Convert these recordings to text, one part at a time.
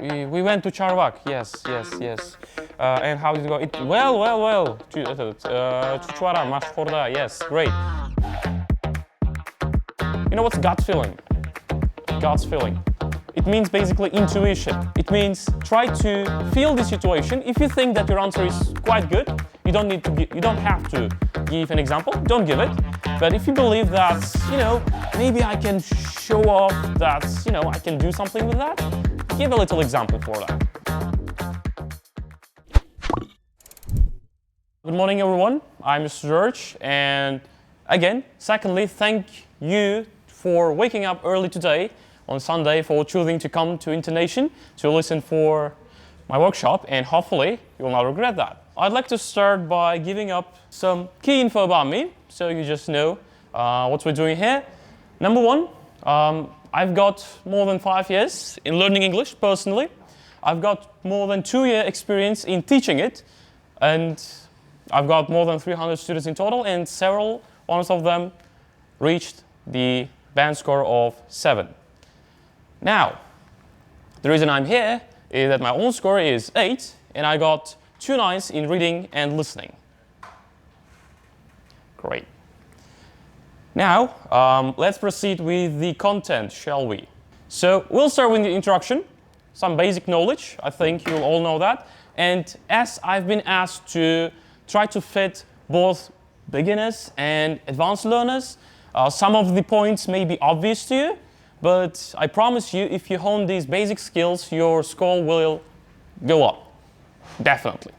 We went to Charvak. Yes, yes, yes. And how did it go? Well. Chuchvara, Mashkorda. Yes, great. You know what's gut feeling? Gut feeling. It means basically intuition. It means try to feel the situation. If you think that your answer is quite good, you don't have to give an example. Don't give it. But if you believe that, maybe I can show off that, I can do something with that, give a little example for that. Good morning, everyone. I'm Mr. George, and again, secondly, thank you for waking up early today on Sunday, for choosing to come to Internation to listen for my workshop, and hopefully you will not regret that. I'd like to start by giving up some key info about me, so you just know what we're doing here. Number one, I've got more than 5 years in learning English personally. I've got more than 2-year experience in teaching it, and I've got more than 300 students in total, and one of them reached the band score of 7. Now, the reason I'm here is that my own score is 8, and I got 2 9s in reading and listening. Great. Now, let's proceed with the content, shall we? So, we'll start with the introduction, some basic knowledge. I think you'll all know that. And as I've been asked to try to fit both beginners and advanced learners, some of the points may be obvious to you, but I promise you, if you hone these basic skills, your score will go up. Definitely.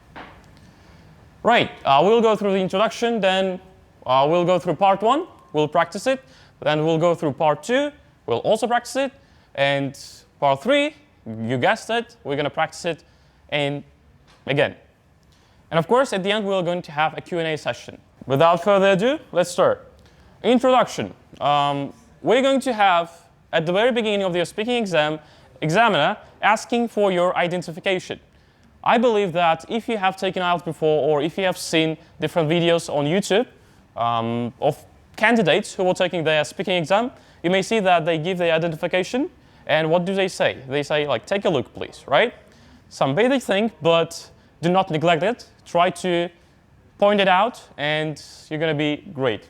Right, we'll go through the introduction, then we'll go through part 1, we'll practice it, then we'll go through part 2, we'll also practice it, and part 3, you guessed it, we're going to practice it again. And of course, at the end, we're going to have a Q&A session. Without further ado, let's start. Introduction. We're going to have, at the very beginning of your speaking exam, examiner asking for your identification. I believe that if you have taken IELTS before, or if you have seen different videos on YouTube of candidates who were taking their speaking exam, you may see that they give their identification, and what do they say? They say, like, take a look, please, right? Some basic thing, but do not neglect it. Try to point it out, and you're going to be great.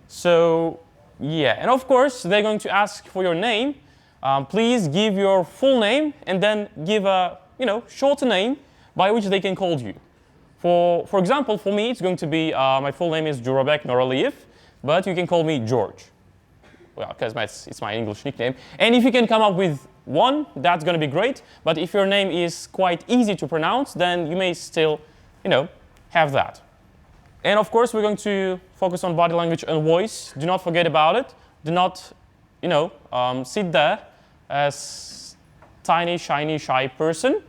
So, yeah, and of course, they're going to ask for your name. Please give your full name, and then give a, shorter name by which they can call you. For example, for me, it's going to be, my full name is Jurabek Noraliyev, but you can call me George. Well, because it's my English nickname. And if you can come up with one, that's going to be great. But if your name is quite easy to pronounce, then you may still, have that. And of course, we're going to focus on body language and voice. Do not forget about it. Do not, sit there as tiny, shiny, shy person.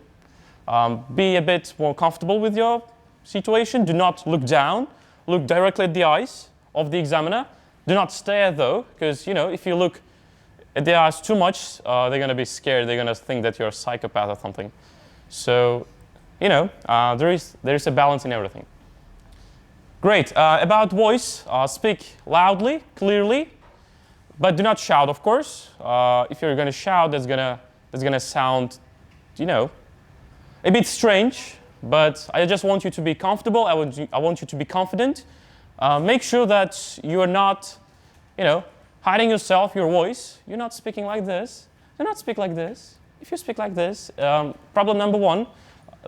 Be a bit more comfortable with your situation. Do not look down. Look directly at the eyes of the examiner. Do not stare though, because, if you look at their eyes too much, they're going to be scared. They're going to think that you're a psychopath or something. So, there is a balance in everything. Great. About voice, speak loudly, clearly, but do not shout, of course. If you're going to shout, that's going to sound, a bit strange. But I just want you to be comfortable. I want you to be confident. Make sure that you are not, hiding yourself, your voice. You're not speaking like this. Do not speak like this. If you speak like this, problem number 1,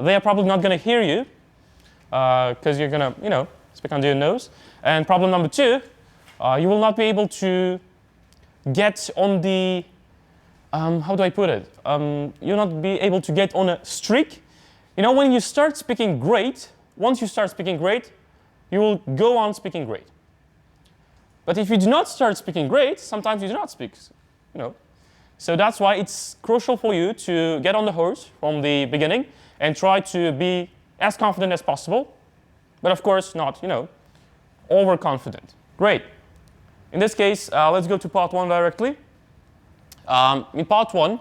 they are probably not going to hear you because you're going to, speak under your nose. And problem number 2, you will not be able to get on the, how do I put it? You'll not be able to get on a streak. When you start speaking great, once you start speaking great, you will go on speaking great. But if you do not start speaking great, sometimes you do not speak, So that's why it's crucial for you to get on the horse from the beginning and try to be as confident as possible. But of course not, overconfident. Great. In this case, let's go to part 1 directly. In part 1,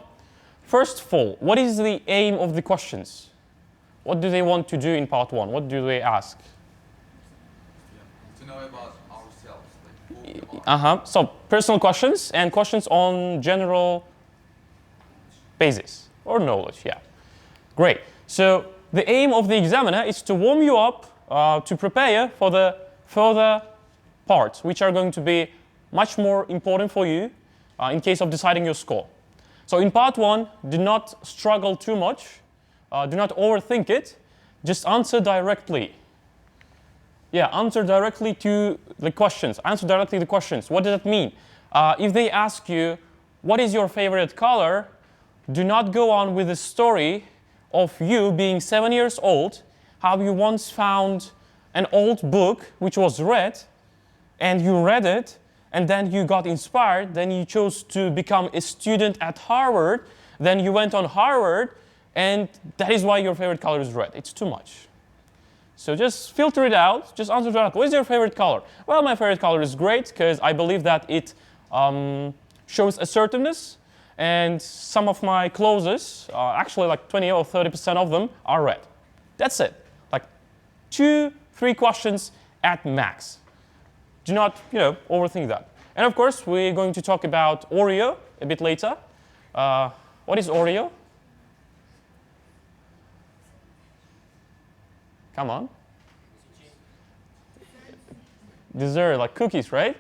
first of all, what is the aim of the questions? What do they want to do in part 1? What do they ask? To know about ourselves. So personal questions and questions on general basis. or knowledge, yeah. Great. So the aim of the examiner is to warm you up, to prepare you for the further parts, which are going to be much more important for you in case of deciding your score. So in part 1, do not struggle too much. Do not overthink it. Just answer directly. Yeah, answer directly to the questions. Answer directly the questions. What does that mean? If they ask you, what is your favorite color? Do not go on with the story of you being 7 years old, how you once found an old book which was red, and you read it, and then you got inspired, then you chose to become a student at Harvard, then you went on Harvard, and that is why your favorite color is red. It's too much. So just filter it out, just answer directly. What is your favorite color? Well, my favorite color is great because I believe that it shows assertiveness, and some of my clothes, actually like 20 or 30% of them are red. That's it. Like 2-3 questions at max. Do not, overthink that. And of course, we're going to talk about Oreo a bit later. What is Oreo? Come on. Dessert, like cookies, right?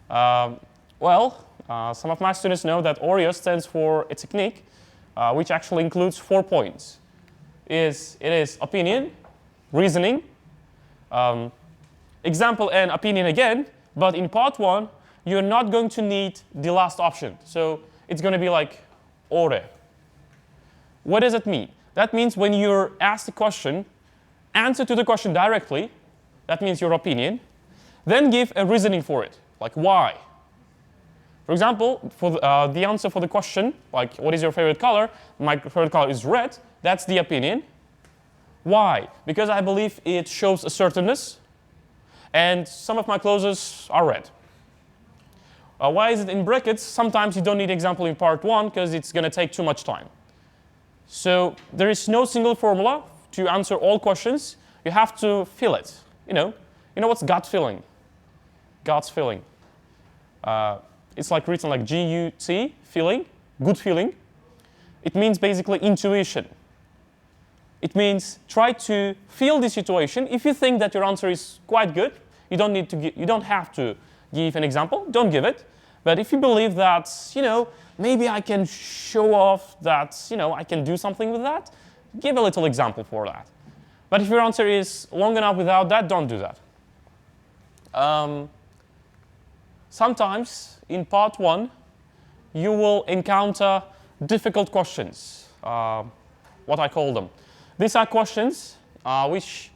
Some of my students know that Oreo stands for a technique which actually includes 4 points. It is opinion, reasoning, example and opinion again, but in part 1, you're not going to need the last option. So it's going to be like Oreo. What does it mean? That means when you're asked a question, answer to the question directly, that means your opinion, then give a reasoning for it, like why. For example, for the answer for the question, like what is your favorite color? My favorite color is red, that's the opinion. Why? Because I believe it shows assertiveness, and some of my clothes are red. Why is it in brackets? Sometimes you don't need example in part 1 because it's going to take too much time. So there is no single formula to answer all questions. You have to feel it. You know what's gut feeling? Gut feeling. It's like written like G-U-T, feeling, good feeling. It means basically intuition. It means try to feel the situation. If you think that your answer is quite good, you don't have to give an example. Don't give it. But if you believe that, maybe I can show off that, I can do something with that, give a little example for that. But if your answer is long enough without that, don't do that. Sometimes in part 1, you will encounter difficult questions, what I call them. These are questions which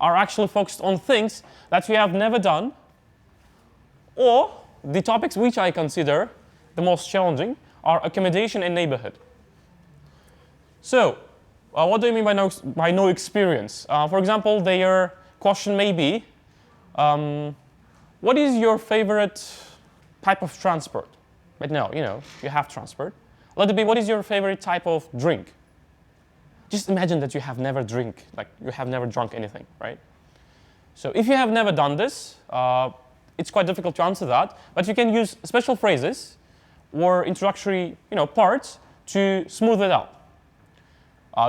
are actually focused on things that you have never done, or the topics which I consider the most challenging are accommodation and neighborhood. So, what do you mean by no experience? For example, their question may be, what is your favorite type of transport? But no, you have transport. Let it be, what is your favorite type of drink? Just imagine that you have never drunk anything, right? So if you have never done this, it's quite difficult to answer that, but you can use special phrases or introductory, parts to smooth it out.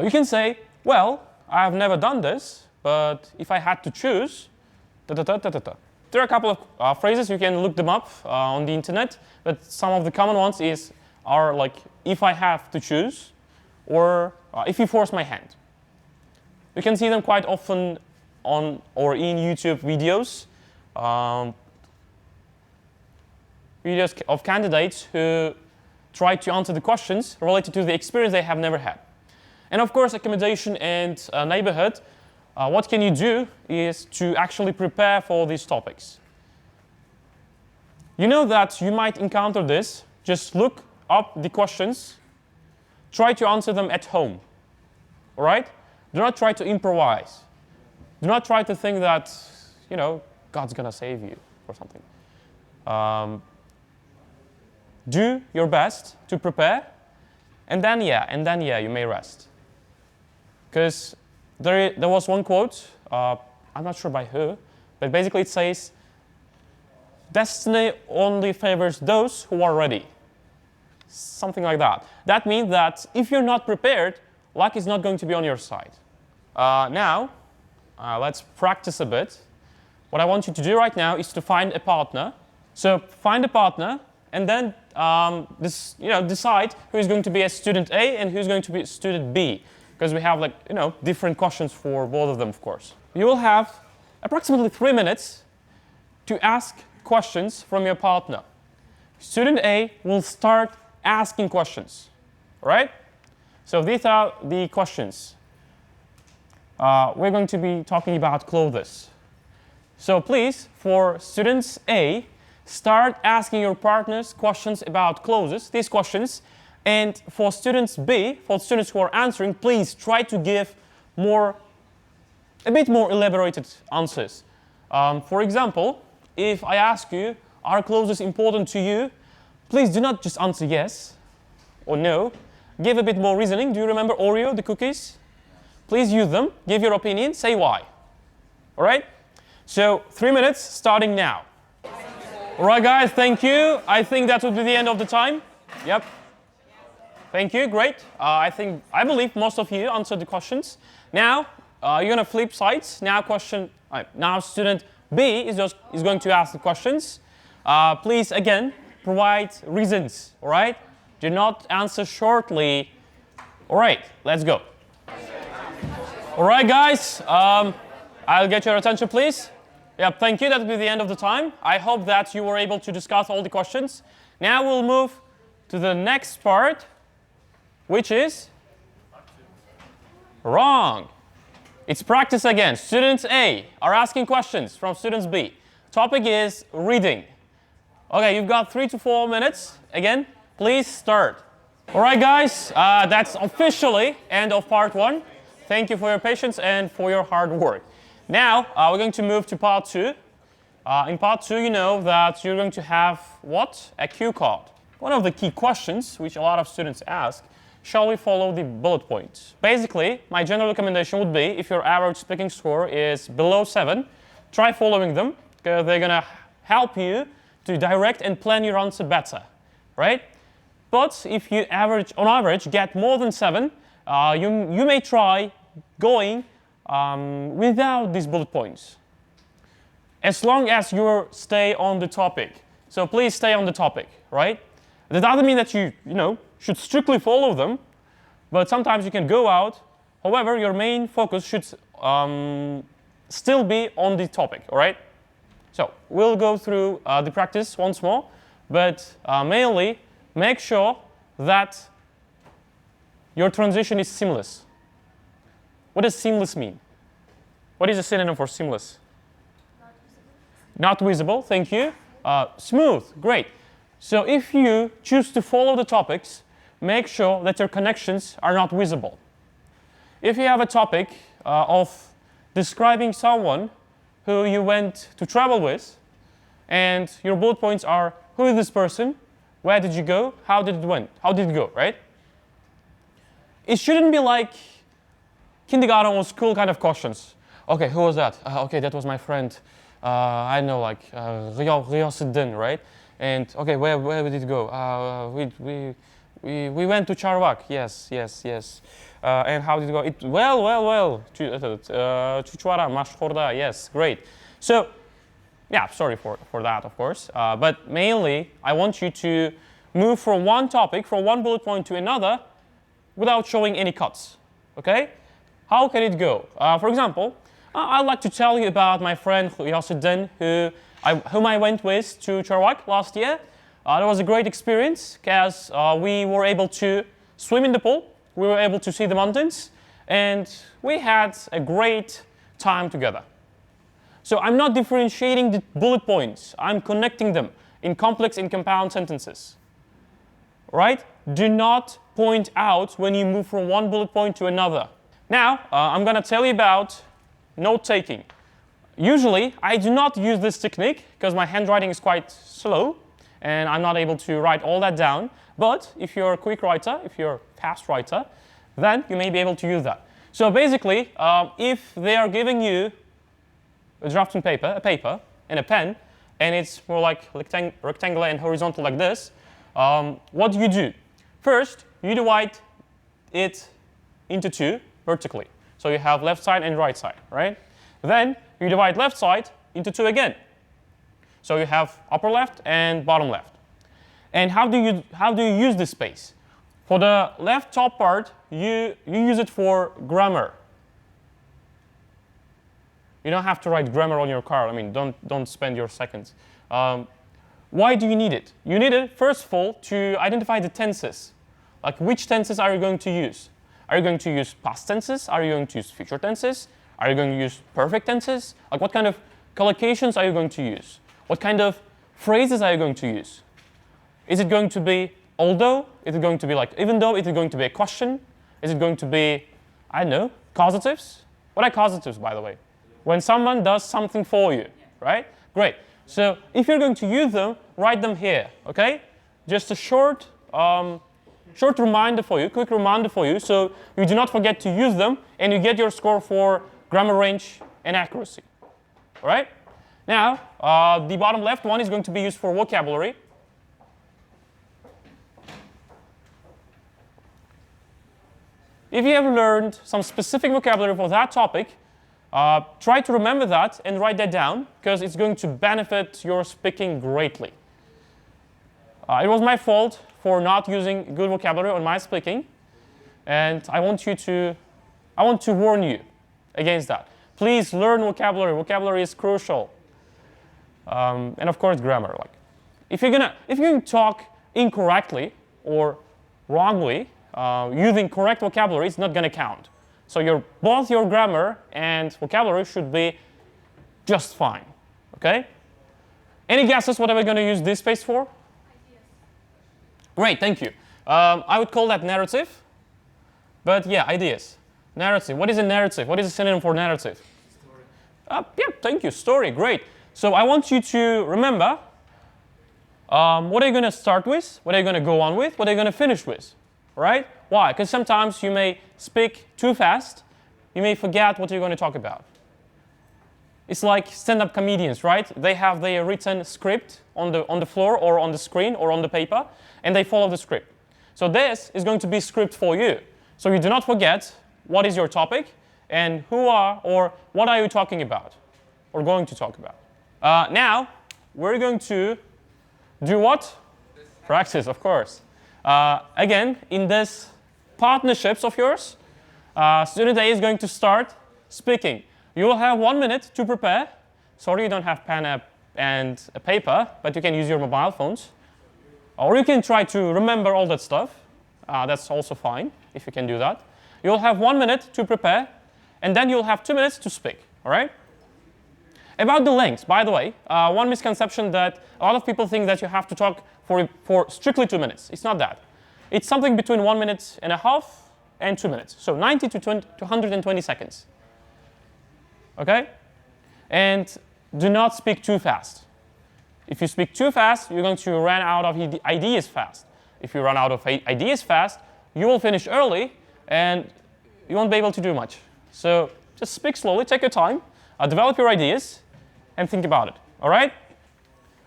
You can say, well, I have never done this, but if I had to choose, da-da-da-da-da-da. There are a couple of phrases, you can look them up on the internet, but some of the common ones are like, if I have to choose, or if you force my hand. You can see them quite often on or in YouTube videos, videos of candidates who try to answer the questions related to the experience they have never had. And of course, accommodation and neighborhood, what can you do is to actually prepare for these topics. You know that you might encounter this. Just look up the questions. Try to answer them at home. All right? Do not try to improvise. Do not try to think that, God's going to save you or something. Do your best to prepare, and then you may rest. Because there was one quote, I'm not sure by who, but basically it says, destiny only favors those who are ready. something like that. That means that if you're not prepared, luck is not going to be on your side. Now, let's practice a bit. What I want you to do right now is to find a partner. So find a partner and then decide who is going to be a student A and who is going to be a student B. Because we have different questions for both of them, of course. You will have approximately 3 minutes to ask questions from your partner. Student A will start asking questions, right? So these are the questions. We're going to be talking about clothes. So please, for students A, start asking your partners questions about clothes, these questions. And for students B, for students who are answering, please try to give a bit more elaborated answers. For example, if I ask you, are clothes important to you? Please do not just answer yes or no. Give a bit more reasoning. Do you remember Oreo, the cookies? Please use them. Give your opinion. Say why. All right? So 3 minutes starting now. All right, guys. Thank you. I think that would be the end of the time. Yep. Thank you. Great. I believe most of you answered the questions. Now you're going to flip sides. Now student B is going to ask the questions. Please again provide reasons. All right. Do not answer shortly. All right. Let's go. All right, guys. I'll get your attention, please. Yep. Thank you. That will be the end of the time. I hope that you were able to discuss all the questions. Now we'll move to the next part, which is wrong. It's practice again. Students A are asking questions from students B. Topic is reading. Okay, you've got 3 to 4 minutes. Again, please start. All right, guys, that's officially end of part 1. Thank you for your patience and for your hard work. Now, we're going to move to part 2. In part 2, you know that you're going to have what? A cue card. One of the key questions which a lot of students ask, shall we follow the bullet points? Basically, my general recommendation would be if your average speaking score is below 7, try following them because they're going to help you to direct and plan your answer better, right? But if you on average get more than 7, you may try going without these bullet points, as long as you stay on the topic. So please stay on the topic, right? That doesn't mean that you should strictly follow them, but sometimes you can go out. However, your main focus should still be on the topic, all right? So we'll go through the practice once more, but mainly make sure that your transition is seamless. What does seamless mean? What is a synonym for seamless? Not visible, thank you. Smooth, great. So if you choose to follow the topics, make sure that your connections are not visible. If you have a topic of describing someone who you went to travel with, and your bullet points are, who is this person? Where did you go? How did it go, right? It shouldn't be like kindergarten or school kind of questions. Okay, who was that? Okay, that was my friend. I know, like Riyasuddin, right? And okay, where did it go? We went to Charvak. Yes. And how did it go? Well. Chuchwara, Mashkhorda. Yes, great. So, yeah, sorry for that, of course. But mainly, I want you to move from one topic, from one bullet point to another, without showing any cuts. Okay? How can it go? For example, I'd like to tell you about my friend Riyasuddin, whom I went with to Charvak last year. It was a great experience because we were able to swim in the pool, we were able to see the mountains, and we had a great time together. So I'm not differentiating the bullet points, I'm connecting them in complex and compound sentences. Right? Do not point out when you move from one bullet point to another. Now, I'm going to tell you about note-taking. Usually, I do not use this technique because my handwriting is quite slow and I'm not able to write all that down. But if you're a quick writer, if you're a fast writer, then you may be able to use that. So basically, if they are giving you a drafting paper, and a pen, and it's more like rectangular and horizontal like this, what do you do? First, you divide it into two vertically. So you have left side and right side, right? Then you divide left side into two again. So you have upper left and bottom left. And how do you use this space? For the left top part, you use it for grammar. You don't have to write grammar on your card. I mean, don't spend your seconds. Why do you need it? You need it, first of all, to identify the tenses. Like, which tenses are you going to use? Are you going to use past tenses? Are you going to use future tenses? Are you going to use perfect tenses? Like, what kind of collocations are you going to use? What kind of phrases are you going to use? Is it going to be although? Is it going to be like even though? Is it going to be a question? Is it going to be, I don't know, causatives? What are causatives, by the way? When someone does something for you, right? Great. So if you're going to use them, write them here, okay? Just a short reminder for you, quick reminder for you, so you do not forget to use them and you get your score for grammar range and accuracy, all right? Now, the bottom left one is going to be used for vocabulary. If you have learned some specific vocabulary for that topic, try to remember that and write that down because it's going to benefit your speaking greatly. It was my fault for not using good vocabulary on my speaking, and I want to warn you against that. Please learn vocabulary. Vocabulary is crucial, and of course grammar. Like, if you're going to talk incorrectly or wrongly, using correct vocabulary is not going to count. So both your grammar and vocabulary should be just fine. Okay? Any guesses what are we going to use this space for? Ideas. Great, thank you. I would call that narrative. But yeah, ideas. Narrative. What is a narrative? What is a synonym for narrative? Story. Yeah, thank you. Story. Great. So I want you to remember what are you going to start with? What are you going to go on with? What are you going to finish with? Right? Why? Because sometimes you may speak too fast. You may forget what you're going to talk about. It's like stand-up comedians, right? They have their written script on the floor or on the screen or on the paper, and they follow the script. So this is going to be script for you. So you do not forget what is your topic and what are you talking about or going to talk about. Now, we're going to do what? Practice, of course. Again, in this partnerships of yours, student A is going to start speaking. You will have 1 minute to prepare. Sorry you don't have pen and a paper, but you can use your mobile phones. Or you can try to remember all that stuff. That's also fine if you can do that. You'll have 1 minute to prepare, and then you'll have 2 minutes to speak, all right? About the length, by the way, one misconception that a lot of people think that you have to talk for strictly 2 minutes. It's not that. It's something between 1.5 minutes and 2 minutes. So 90 to 120 seconds. Okay? And do not speak too fast. If you speak too fast, you're going to run out of ideas fast. If you run out of ideas fast, you will finish early and you won't be able to do much. So just speak slowly, take your time, develop your ideas, and think about it. All right?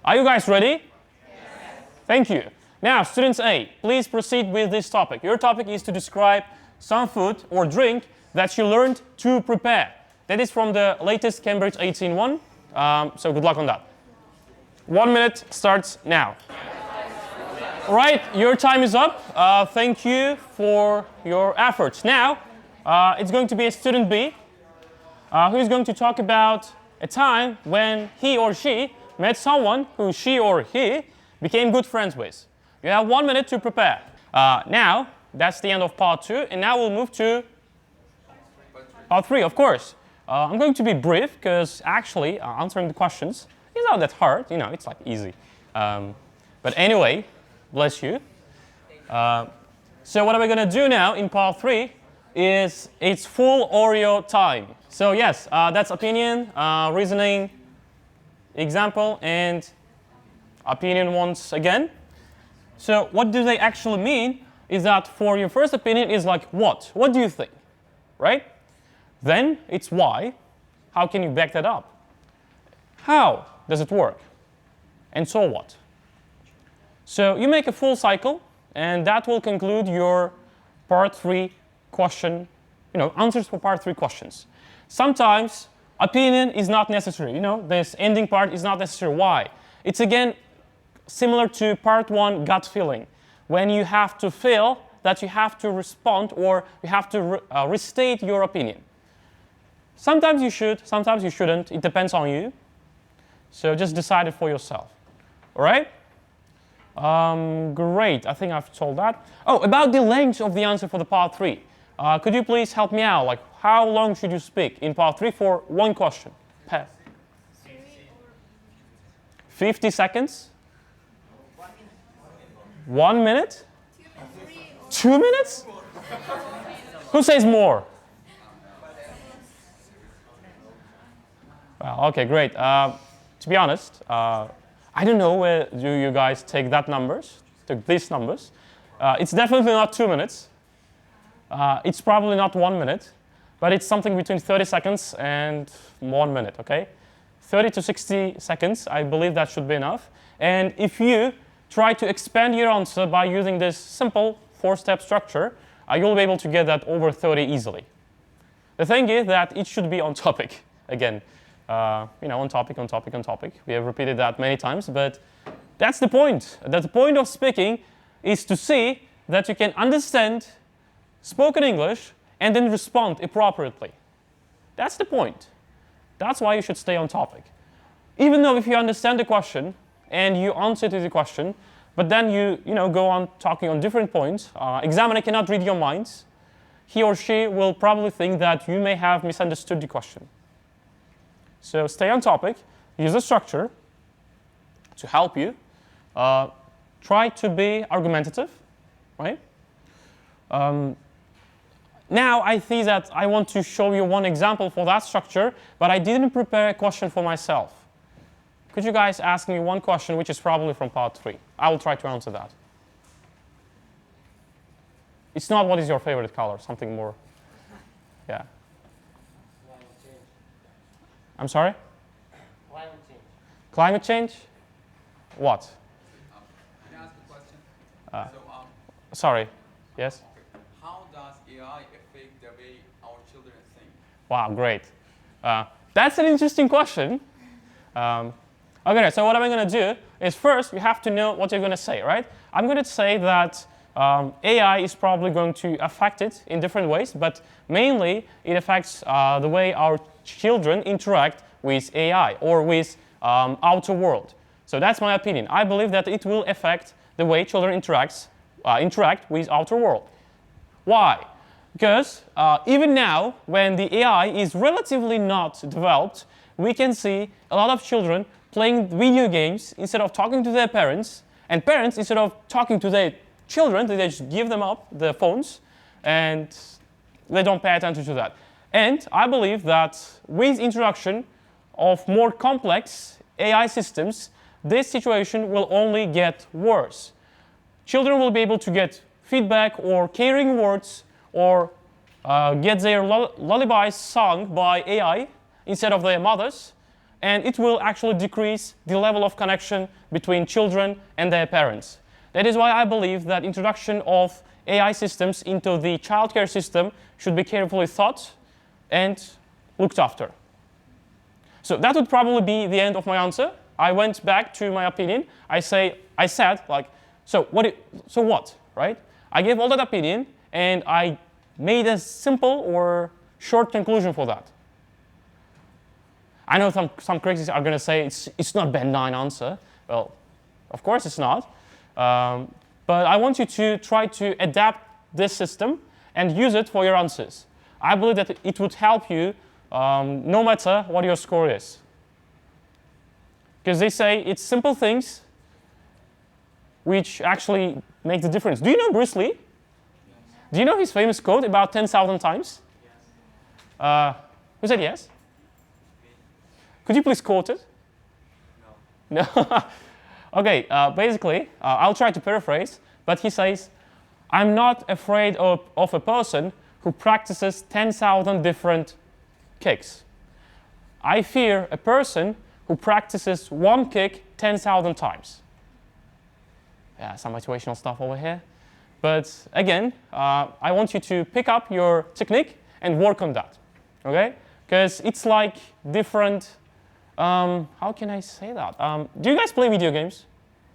Are you guys ready? Yes. Thank you. Now, students A, please proceed with this topic. Your topic is to describe some food or drink that you learned to prepare. That is from the latest Cambridge 18.1. So good luck on that. 1 minute starts now. All right, your time is up. Thank you for your efforts. Now, it's going to be a student B who is going to talk about a time when he or she met someone who she or he became good friends with. You have 1 minute to prepare. Now, that's the end of part 2, and now we'll move to part 3, of course. I'm going to be brief because actually answering the questions is not that hard. You know, it's like easy. But anyway, bless you. So what are we going to do now in part 3 is it's full Oreo time. So yes, that's opinion, reasoning, example, and opinion once again. So what do they actually mean is that for your first opinion is like what? What do you think, right? Then it's why. How can you back that up? How does it work? And so what? So you make a full cycle, and that will conclude your part 3 question, answers for part 3 questions. Sometimes opinion is not necessary. This ending part is not necessary. Why? It's again similar to part 1 gut feeling. When you have to feel that you have to respond or you have to restate your opinion. Sometimes you should, sometimes you shouldn't. It depends on you. So just decide it for yourself. All right? Great. I think I've told that. Oh, about the length of the answer for the part 3. Could you please help me out? Like, how long should you speak in part 3 for one question? 50 seconds? 1 minute? 2 minutes? Who says more? Well, okay, great. To be honest, I don't know where you guys take these numbers. It's definitely not 2 minutes. It's probably not 1 minute, but it's something between 30 seconds and 1 minute, okay? 30 to 60 seconds, I believe that should be enough. And if you try to expand your answer by using this simple 4-step structure, you'll be able to get that over 30 easily. The thing is that it should be on topic. Again, on topic, on topic, on topic. We have repeated that many times, but that's the point. The point of speaking is to see that you can understand spoken English and then respond appropriately. That's the point. That's why you should stay on topic. Even though if you understand the question and you answer to the question, but then you go on talking on different points, examiner cannot read your minds. He or she will probably think that you may have misunderstood the question. So stay on topic, use the structure to help you. Try to be argumentative, right? Now I see that I want to show you one example for that structure, but I didn't prepare a question for myself. Could you guys ask me one question which is probably from part 3? I will try to answer that. It's not what is your favorite color, something more. Yeah. I'm sorry? Climate change. Climate change? What? Can I ask a question? Sorry. Yes? How does AI affect the way our children think? Wow, great. That's an interesting question. Okay, so what am I going to do is first you have to know what you're going to say, right? I'm going to say that AI is probably going to affect it in different ways, but mainly it affects the way our children interact with AI or with outer world. So that's my opinion. I believe that it will affect the way children interact with outer world. Why? Because even now, when the AI is relatively not developed, we can see a lot of children playing video games instead of talking to their parents, and parents, instead of talking to their children, they just give them up the phones, and they don't pay attention to that. And I believe that with introduction of more complex AI systems, this situation will only get worse. Children will be able to get feedback or caring words or get their lullabies sung by AI instead of their mothers, and it will actually decrease the level of connection between children and their parents. That is why I believe that introduction of AI systems into the childcare system should be carefully thought and looked after. So that would probably be the end of my answer. I went back to my opinion. I said, like, so what, right? I gave all that opinion, and I made a simple or short conclusion for that. I know some critics are going to say it's not band 9 answer. Well, of course it's not. But I want you to try to adapt this system and use it for your answers. I believe that it would help you no matter what your score is. Because they say it's simple things which actually make the difference. Do you know Bruce Lee? Yes. Do you know his famous quote about 10,000 times? Yes. Who said yes? Could you please quote it? No. No? Okay, basically, I'll try to paraphrase, but he says, I'm not afraid of a person who practices 10,000 different kicks. I fear a person who practices one kick 10,000 times. Yeah, some motivational stuff over here. But again, I want you to pick up your technique and work on that, okay? Because it's like different, how can I say that? Do you guys play video games?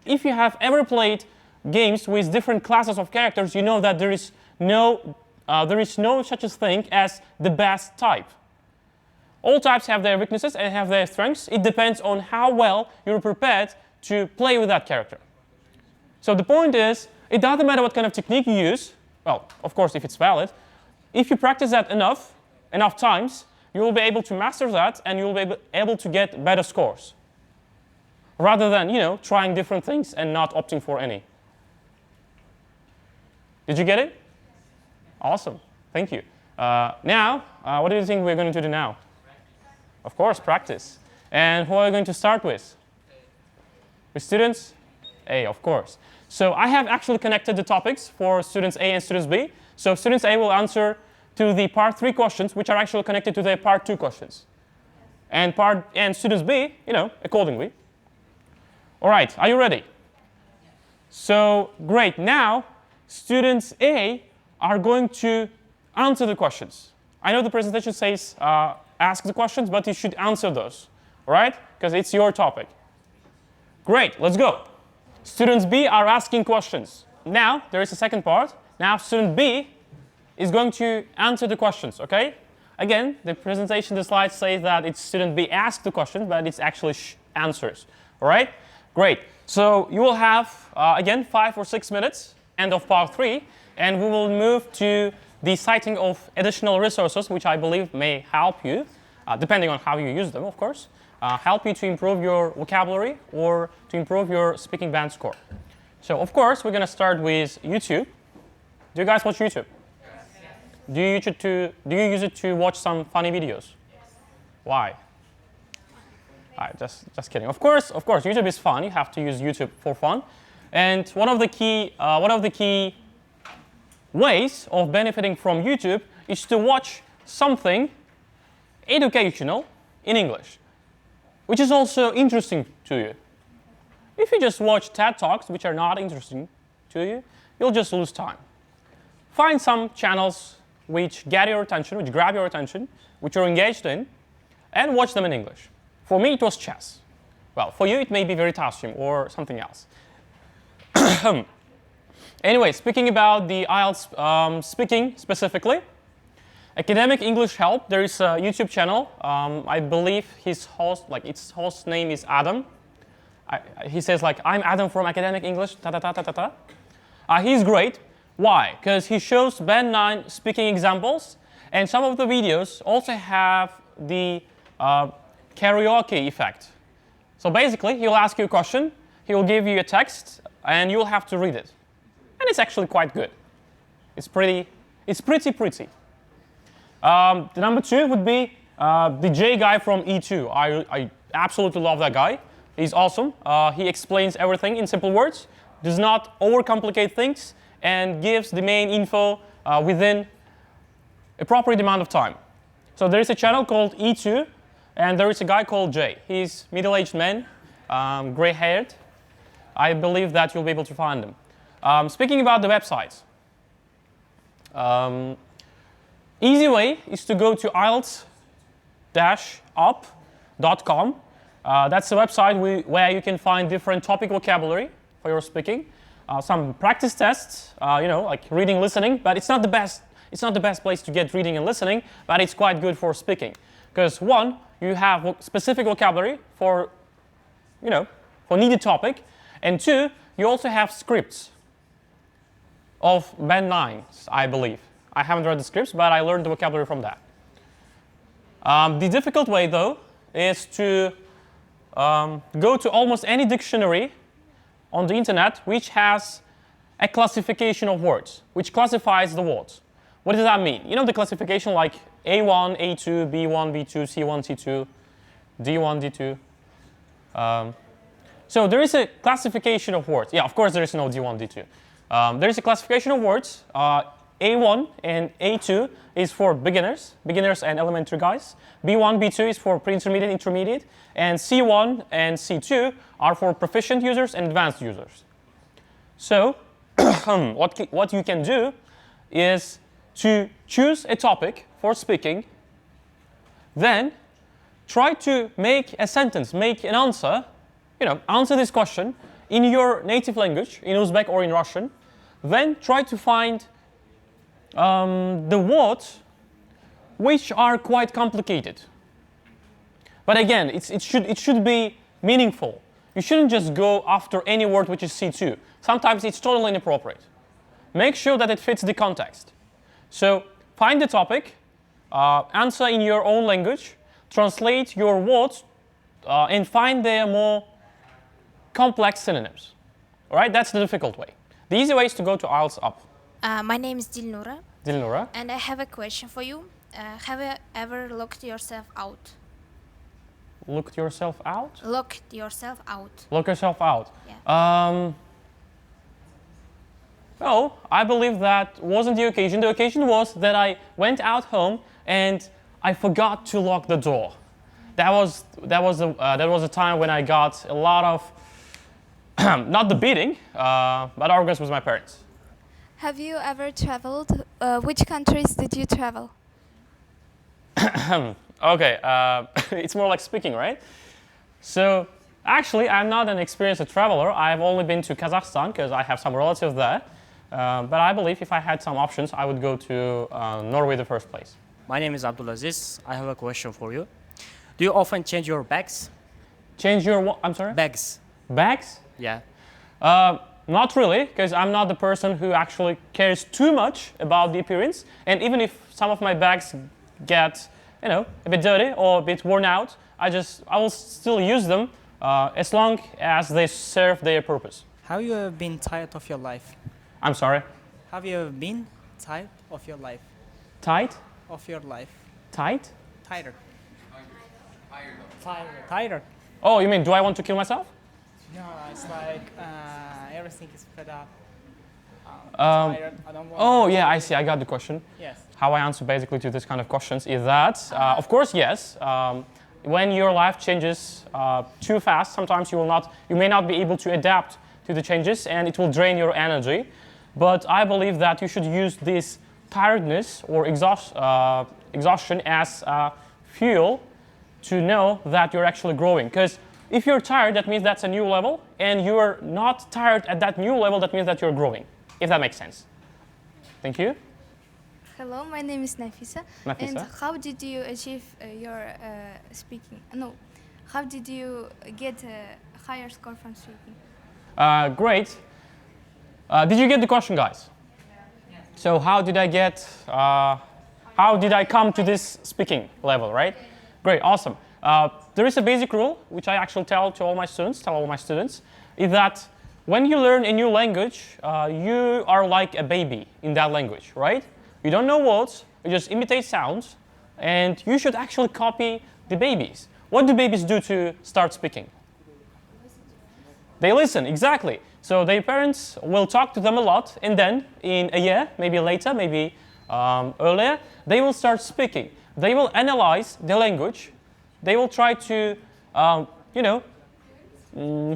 If you have ever played games with different classes of characters, you know that there is no such a thing as the best type. All types have their weaknesses and have their strengths. It depends on how well you're prepared to play with that character. So the point is, it doesn't matter what kind of technique you use. Well, of course, if it's valid. If you practice that enough times, you will be able to master that and you will be able to get better scores. Rather than, trying different things and not opting for any. Did you get it? Awesome. Thank you. Now, what do you think we're going to do now? Of course, practice. And who are we going to start with? With students? A, of course. So I have actually connected the topics for students A and students B. So students A will answer to the part 3 questions, which are actually connected to the part 2 questions. And students B, accordingly. All right, are you ready? So great. Now, students A are going to answer the questions. I know the presentation says ask the questions, but you should answer those, all right? Because it's your topic. Great, let's go. Students B are asking questions. Now, there is a second part. Now, student B is going to answer the questions, okay? Again, the presentation, the slides say that it's student B asks the question, but it's actually answers, all right? Great. So you will have, again, 5 or 6 minutes, end of part 3, and we will move to the citing of additional resources, which I believe may help you, depending on how you use them, of course, help you to improve your vocabulary or to improve your speaking band score. So, of course, we're going to start with YouTube. Do you guys watch YouTube? Yes. Do you use it to watch some funny videos? Yes. Why? Just kidding. Of course, YouTube is fun. You have to use YouTube for fun. And one of the key ways of benefiting from YouTube is to watch something educational in English, which is also interesting to you. If you just watch TED Talks, which are not interesting to you, you'll just lose time. Find some channels which get your attention, which grab your attention, which you're engaged in, and watch them in English. For me, it was chess. Well, for you, it may be Veritasium or something else. Anyway, speaking about the IELTS speaking specifically, Academic English Help, there is a YouTube channel. I believe its host name is Adam. He says I'm Adam from Academic English, he's great. Why? Because he shows Band 9 speaking examples, and some of the videos also have the karaoke effect. So basically, he'll ask you a question, he'll give you a text, and you'll have to read it. And it's actually quite good. It's pretty. The number 2 would be the J guy from E2. I absolutely love that guy. He's awesome. He explains everything in simple words, does not overcomplicate things, and gives the main info within appropriate amount of time. So there is a channel called E2, and there is a guy called J. He's middle-aged man, gray-haired. I believe that you'll be able to find him. Speaking about the websites, easy way is to go to IELTS-up.com. That's a website where you can find different topic vocabulary for your speaking. Some practice tests, like reading, listening, but it's not the best. It's not the best place to get reading and listening, but it's quite good for speaking. Because 1, you have specific vocabulary for needed topic, and 2, you also have scripts of Band 9s, I believe. I haven't read the scripts, but I learned the vocabulary from that. The difficult way, though, is to go to almost any dictionary on the internet which has a classification of words, which classifies the words. What does that mean? You know the classification like A1, A2, B1, B2, C1, C2, D1, D2. So there is a classification of words. Yeah, of course there is no D1, D2. There is a classification of words. A1 and A2 is for beginners and elementary guys. B1, B2 is for pre-intermediate, intermediate. And C1 and C2 are for proficient users and advanced users. So what you can do is to choose a topic for speaking, then try to make a sentence, make an answer, answer this question in your native language, in Uzbek or in Russian. Then try to find the words which are quite complicated. But again, it should be meaningful. You shouldn't just go after any word which is C2. Sometimes it's totally inappropriate. Make sure that it fits the context. So find the topic, answer in your own language, translate your words, and find their more complex synonyms. All right, that's the difficult way. The easy way is to go to IELTS Up. My name is Dilnura, Dilnura. and I have a question for you. Have you ever locked yourself out? Looked yourself out? Locked yourself out. Lock yourself out. Yeah. No, I believe that wasn't the occasion. The occasion was that I went out home and I forgot to lock the door. That was a time when I got a lot of, not the beating, but arguments with my parents. Have you ever traveled? Which countries did you travel? Okay, it's more like speaking, right? So actually, I'm not an experienced traveler. I've only been to Kazakhstan because I have some relatives there. But I believe if I had some options, I would go to Norway in the first place. My name is Abdulaziz. I have a question for you. Do you often change your bags? Change your what? I'm sorry? Bags. Bags? Yeah. Not really, because I'm not the person who actually cares too much about the appearance. And even if some of my bags get, a bit dirty or a bit worn out, I will still use them as long as they serve their purpose. Have you ever been tired of your life? I'm sorry? Have you ever been tired of your life? Tight? Of your life? Tight? Tired. Tired. Tired. Oh, you mean do I want to kill myself? No, it's like everything is fed up. Tired. I don't want. Oh, yeah, I see. I got the question. Yes. How I answer basically to this kind of questions is that, of course, yes. When your life changes too fast, sometimes you may not be able to adapt to the changes, and it will drain your energy. But I believe that you should use this tiredness or exhaustion as fuel to know that you're actually growing. Because if you're tired, that means that's a new level, and you are not tired at that new level, that means that you're growing, if that makes sense. Thank you. Hello, my name is Nafisa. Nafisa. And how did you achieve your speaking? No, how did you get a higher score from speaking? Great. Did you get the question, guys? So how did I come to this speaking level, right? Great, awesome. There is a basic rule, which I actually tell all my students, is that when you learn a new language, you are like a baby in that language, right? You don't know words, you just imitate sounds, and you should actually copy the babies. What do babies do to start speaking? They listen, exactly. So their parents will talk to them a lot, and then in a year, maybe later, maybe earlier, they will start speaking. They will analyze the language. They will try to,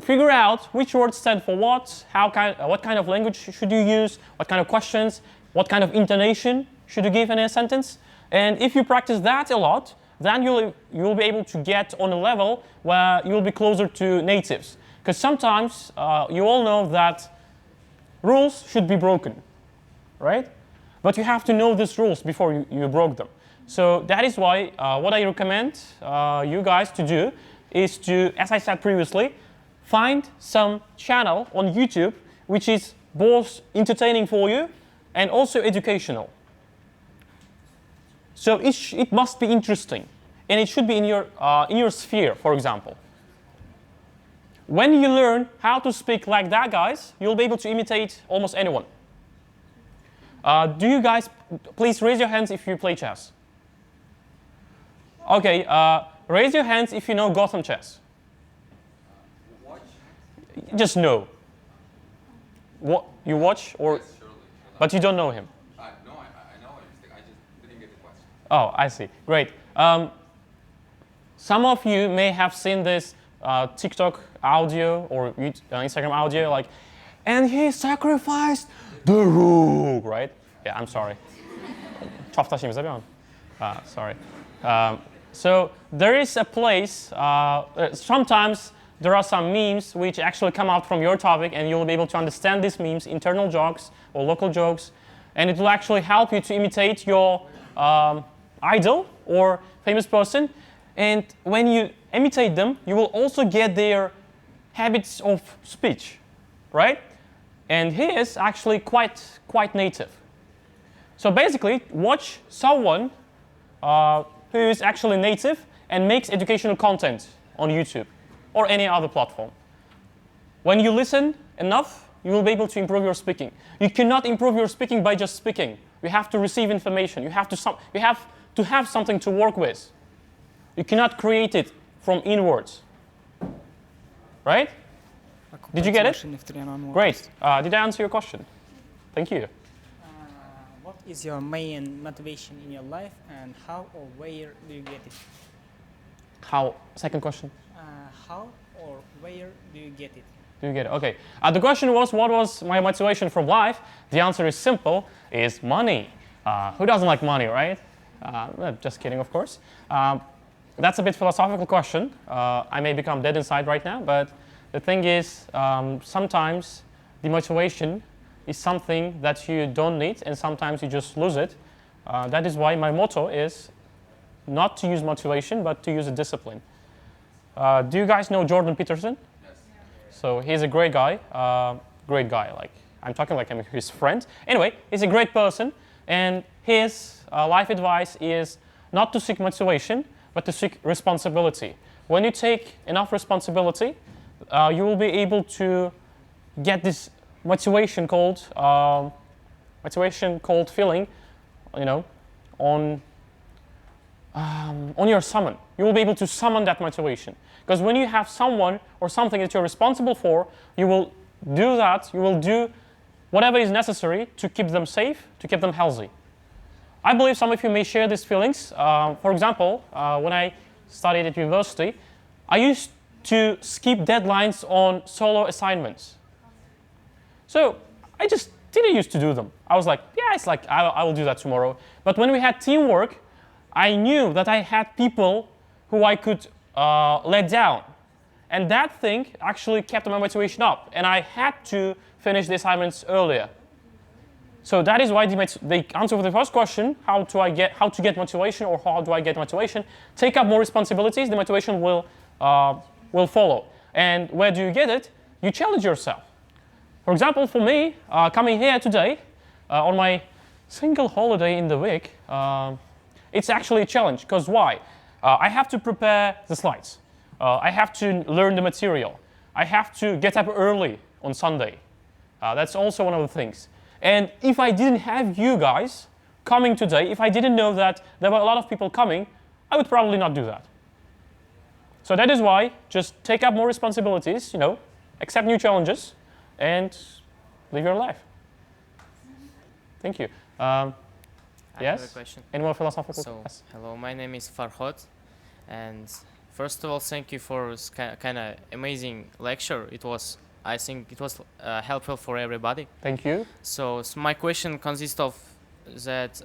figure out which words stand for what, what kind of language should you use, what kind of questions, what kind of intonation should you give in a sentence. And if you practice that a lot, then you'll be able to get on a level where you'll be closer to natives. Because sometimes you all know that rules should be broken, right? But you have to know these rules before you broke them. So that is why what I recommend you guys to do is to, as I said previously, find some channel on YouTube which is both entertaining for you and also educational. So it must be interesting, and it should be in your sphere, for example. When you learn how to speak like that, guys, you'll be able to imitate almost anyone. Do you guys, please raise your hands if you play chess. Okay, raise your hands if you know Gotham chess. Watch? Just know. What you watch, or Yes, surely. but you don't know him. No, I know him. I just didn't get the question. Oh, I see. Great. Some of you may have seen this TikTok audio or Instagram audio, like, and he sacrificed the rook, right? Yeah, I'm sorry. Sorry. So there is a place, sometimes there are some memes which actually come out from your topic, and you'll be able to understand these memes, internal jokes or local jokes, and it will actually help you to imitate your idol or famous person. And when you imitate them, you will also get their habits of speech, right? And he is actually quite native. So basically, watch someone who is actually native and makes educational content on YouTube or any other platform. When you listen enough, you will be able to improve your speaking. You cannot improve your speaking by just speaking. You have to receive information. You have to have something to work with. You cannot create it from inwards. Right? Did you get it? Great. Did I answer your question? Thank you. What is your main motivation in your life, and how or where do you get it? How? Second question. How or where do you get it? Do you get it? Okay. The question was, what was my motivation from life? The answer is simple, is money. Who doesn't like money, right? Just kidding, of course. That's a bit philosophical question. I may become dead inside right now, but the thing is, sometimes the motivation is something that you don't need, and sometimes you just lose it. That is why my motto is not to use motivation, but to use a discipline. Do you guys know Jordan Peterson? Yes. So he's a great guy. Like I'm talking like I'm his friend. Anyway, he's a great person, and his life advice is not to seek motivation, but to seek responsibility. When you take enough responsibility, you will be able to get this motivation called feeling, on your summon. You will be able to summon that motivation. Because when you have someone or something that you're responsible for, you will do that, you will do whatever is necessary to keep them safe, to keep them healthy. I believe some of you may share these feelings. For example, when I studied at university, I used to skip deadlines on solo assignments. So I just didn't used to do them. I was like, yeah, it's like, I will do that tomorrow. But when we had teamwork, I knew that I had people who I could let down. And that thing actually kept my motivation up. And I had to finish the assignments earlier. So that is why the answer for the first question, how to get motivation, or how do I get motivation? Take up more responsibilities, the motivation will follow. And where do you get it? You challenge yourself. For example, for me, coming here today, on my single holiday in the week, it's actually a challenge. Because why? I have to prepare the slides. I have to learn the material. I have to get up early on Sunday. That's also one of the things. And if I didn't have you guys coming today, if I didn't know that there were a lot of people coming, I would probably not do that. So that is why just take up more responsibilities, accept new challenges, and live your life. Thank you. I Yes? have a question. Any more philosophical? So, Yes. hello, my name is Farhod, and first of all, thank you for kind of amazing lecture. I think it was helpful for everybody. Thank you. So my question consists of that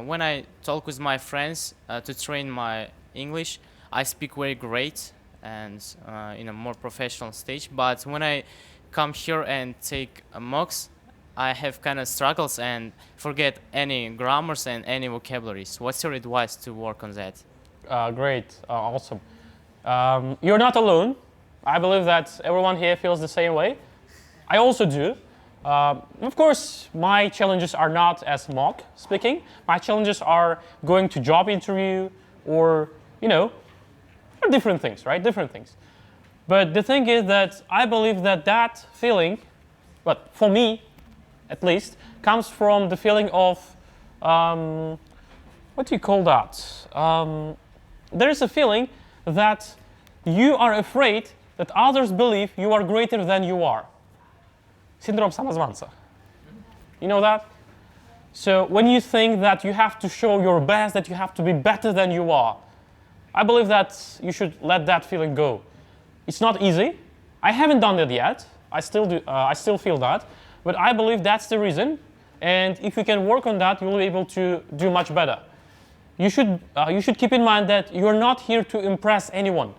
when I talk with my friends to train my English, I speak very great and in a more professional stage. But when I come here and take mocks, I have kind of struggles and forget any grammars and any vocabularies. What's your advice to work on that? Great. Awesome. You're not alone. I believe that everyone here feels the same way. I also do. Of course, my challenges are not as mock speaking. My challenges are going to job interview or, different things, right? Different things. But the thing is that I believe that feeling, but for me, at least, comes from the feeling of, what do you call that? There is a feeling that you are afraid that others believe you are greater than you are. Syndrome samozvanca. You know that? So when you think that you have to show your best, that you have to be better than you are, I believe that you should let that feeling go. It's not easy. I haven't done it yet. I still do. I still feel that, but I believe that's the reason. And if you can work on that, you will be able to do much better. You should keep in mind that you're not here to impress anyone.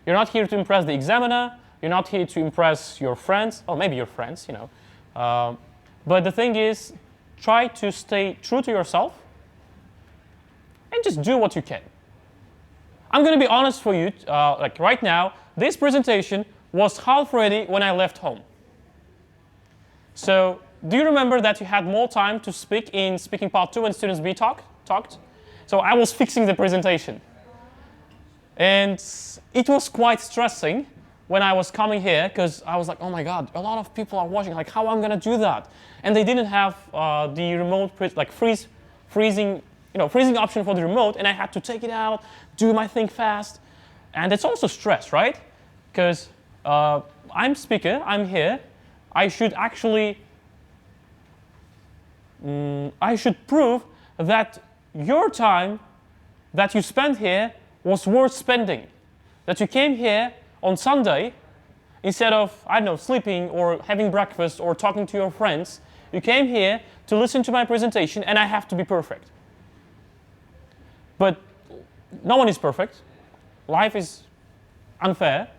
You're not here to impress the examiner. You're not here to impress your friends, or maybe your friends, you know. But the thing is, try to stay true to yourself and just do what you can. I'm going to be honest for you, like right now, this presentation was half ready when I left home. So, do you remember that you had more time to speak in speaking part 2 when students B talked? So I was fixing the presentation. And it was quite stressing when I was coming here because I was like, oh my God, a lot of people are watching, like how I'm going to do that? And they didn't have the remote, like freezing option for the remote, and I had to take it out, do my thing fast. And it's also stress, right? Because I'm speaker, I'm here, I should actually I should prove that your time that you spent here was worth spending. That you came here on Sunday, instead of, I don't know, sleeping or having breakfast or talking to your friends, you came here to listen to my presentation and I have to be perfect. But no one is perfect. Life is unfair.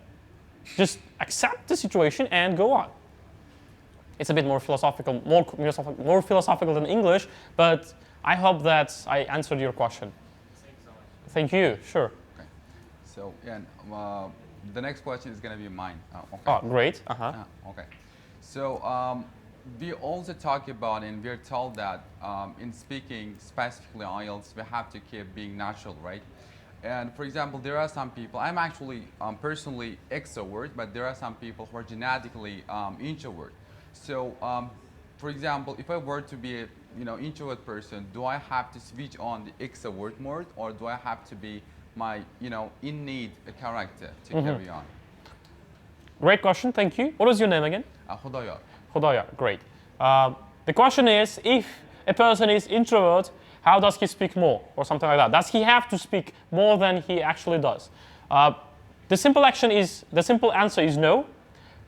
Just accept the situation and go on. It's a bit more philosophical, more philosophical than English, but I hope that I answered your question. Thank you, sure. Okay. So, yeah, the next question is going to be mine. Okay. Oh, great. Okay. So, we also talk about, and we're told that in speaking specifically IELTS, we have to keep being natural, right? And for example, there are some people, I'm actually personally extrovert, but there are some people who are genetically introvert. So, for example, if I were to be a introvert person, do I have to switch on the extrovert mode, or do I have to be my innate character to carry on? Great question, thank you. What was your name again? Khudoyor. Khudoyor, great. The question is, if a person is introvert, how does he speak more, or something like that? Does he have to speak more than he actually does? The simple answer is no,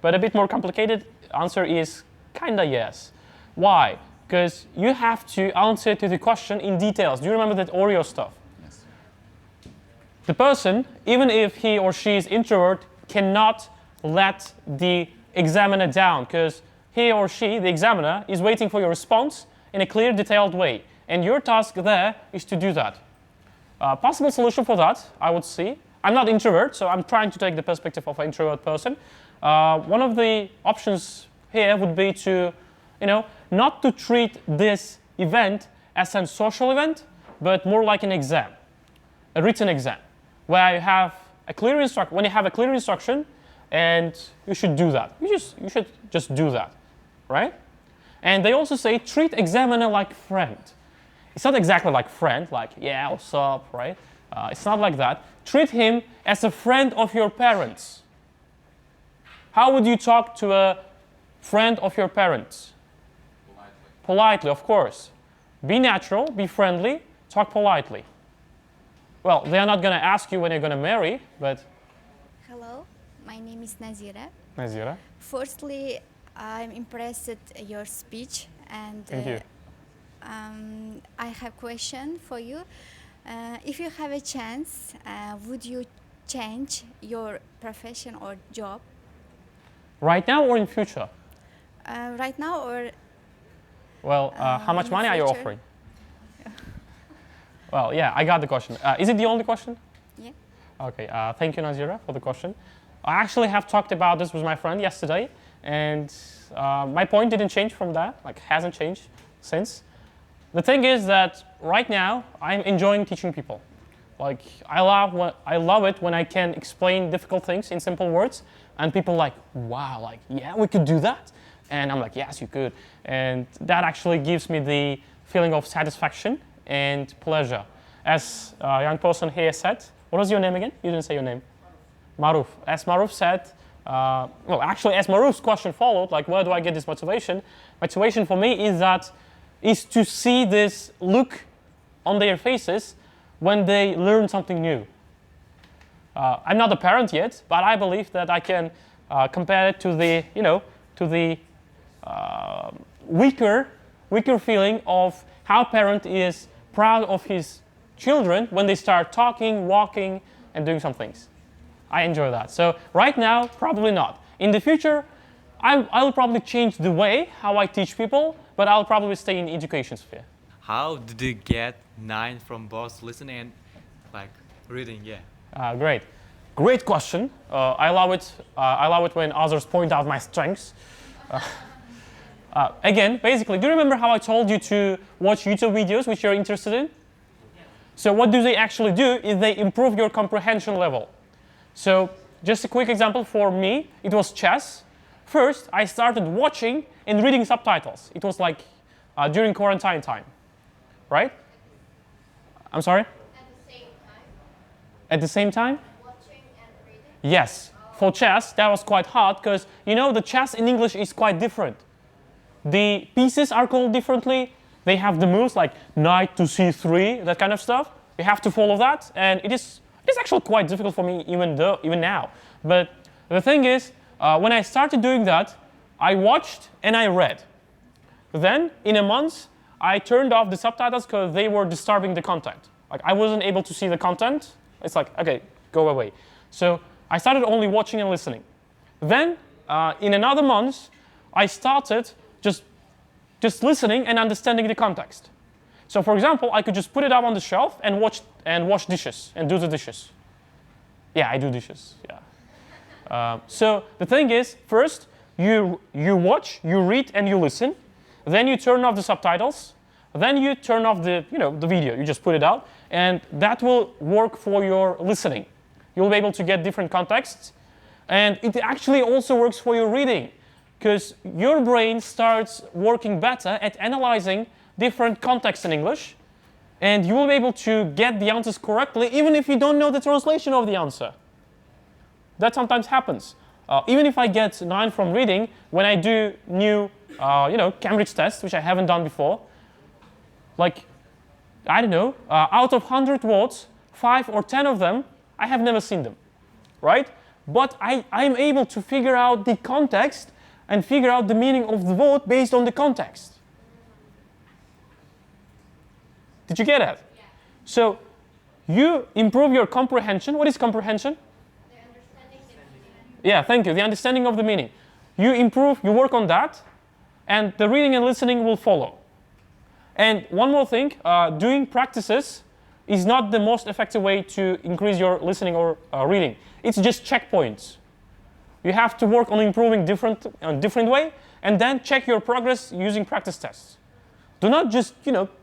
but a bit more complicated answer is kinda yes. Why? Because you have to answer to the question in details. Do you remember that Oreo stuff? Yes. The person, even if he or she is introvert, cannot let the examiner down because he or she, the examiner, is waiting for your response in a clear, detailed way. And your task there is to do that. Possible solution for that, I would see. I'm not introvert, so I'm trying to take the perspective of an introvert person. One of the options here would be to, not to treat this event as a social event, but more like an exam, a written exam, where you have a clear instruction. When you have a clear instruction, and you should do that. You should just do that, right? And they also say treat examiner like friend. It's not exactly like friend, like yeah, what's up, right? It's not like that. Treat him as a friend of your parents. How would you talk to a friend of your parents? Politely, of course. Be natural, be friendly, talk politely. Well, they are not going to ask you when you're going to marry, but... Hello, my name is Nazira. Nazira. Firstly, I'm impressed at your speech, and Thank you. I have a question for you. If you have a chance, would you change your profession or job? Right now or in future? Right now or Well, how much in money are you future? offering? Well, yeah, I got the question. Is it the only question? Yeah. Okay, thank you, Nazira, for the question. I actually have talked about this with my friend yesterday, and my point didn't change from that, like hasn't changed since. The thing is that right now, I'm enjoying teaching people. Like, I love it when I can explain difficult things in simple words, and people like, wow, like, yeah, we could do that. And I'm like, yes, you could. And that actually gives me the feeling of satisfaction and pleasure. As a young person here said, what was your name again? You didn't say your name. Maruf. As Maruf said, well, actually, as Maruf's question followed, like, where do I get this motivation? Motivation for me is to see this look on their faces when they learn something new. I'm not a parent yet, but I believe that I can compare it to the, to the weaker feeling of how parent is proud of his children when they start talking, walking, and doing some things. I enjoy that. So right now, probably not. In the future, I'll probably change the way how I teach people, but I'll probably stay in the education sphere. How did you get 9 from both listening and like reading? Yeah. Great question. I love it. I love it when others point out my strengths. Again, basically, do you remember how I told you to watch YouTube videos which you're interested in? So what do they actually do is they improve your comprehension level. So just a quick example for me, it was chess. First, I started watching and reading subtitles. It was like during quarantine time, right? I'm sorry? At the same time? At the same time? Watching and reading? Yes. For chess, that was quite hard because, the chess in English is quite different. The pieces are called differently. They have the moves like knight to c3, that kind of stuff. You have to follow that, and it is actually quite difficult for me even now. But the thing is, when I started doing that, I watched and I read. Then, in a month, I turned off the subtitles because they were disturbing the content. Like, I wasn't able to see the content. It's like, okay, go away. So I started only watching and listening. Then, in another month, I started just listening and understanding the context. So, for example, I could just put it up on the shelf and wash dishes and do the dishes. Yeah, I do dishes. Yeah. So the thing is, first you watch, you read, and you listen. Then you turn off the subtitles. Then you turn off the video. You just put it out, and that will work for your listening. You'll be able to get different contexts, and it actually also works for your reading, because your brain starts working better at analyzing different contexts in English, and you will be able to get the answers correctly even if you don't know the translation of the answer. That sometimes happens. Even if I get 9 from reading, when I do new, Cambridge tests, which I haven't done before, like, I don't know, out of 100 words, 5 or 10 of them, I have never seen them, right? But I'm able to figure out the context and figure out the meaning of the word based on the context. Did you get it? Yeah. So you improve your comprehension. What is comprehension? The understanding of the meaning. Yeah, thank you. The understanding of the meaning. You work on that, and the reading and listening will follow. And one more thing, doing practices is not the most effective way to increase your listening or reading. It's just checkpoints. You have to work on improving different way, and then check your progress using practice tests. Do not just,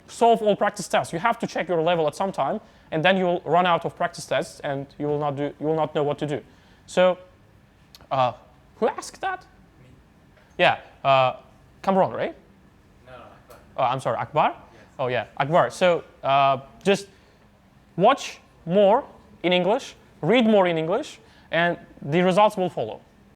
solve all practice tests. You have to check your level at some time, and then you will run out of practice tests, and you will not know what to do. So, who asked that? Me. Yeah, Kamran, right? No, Akbar. Oh, I'm sorry, Akbar? Yes. Oh yeah, Akbar. So just watch more in English, read more in English, and the results will follow.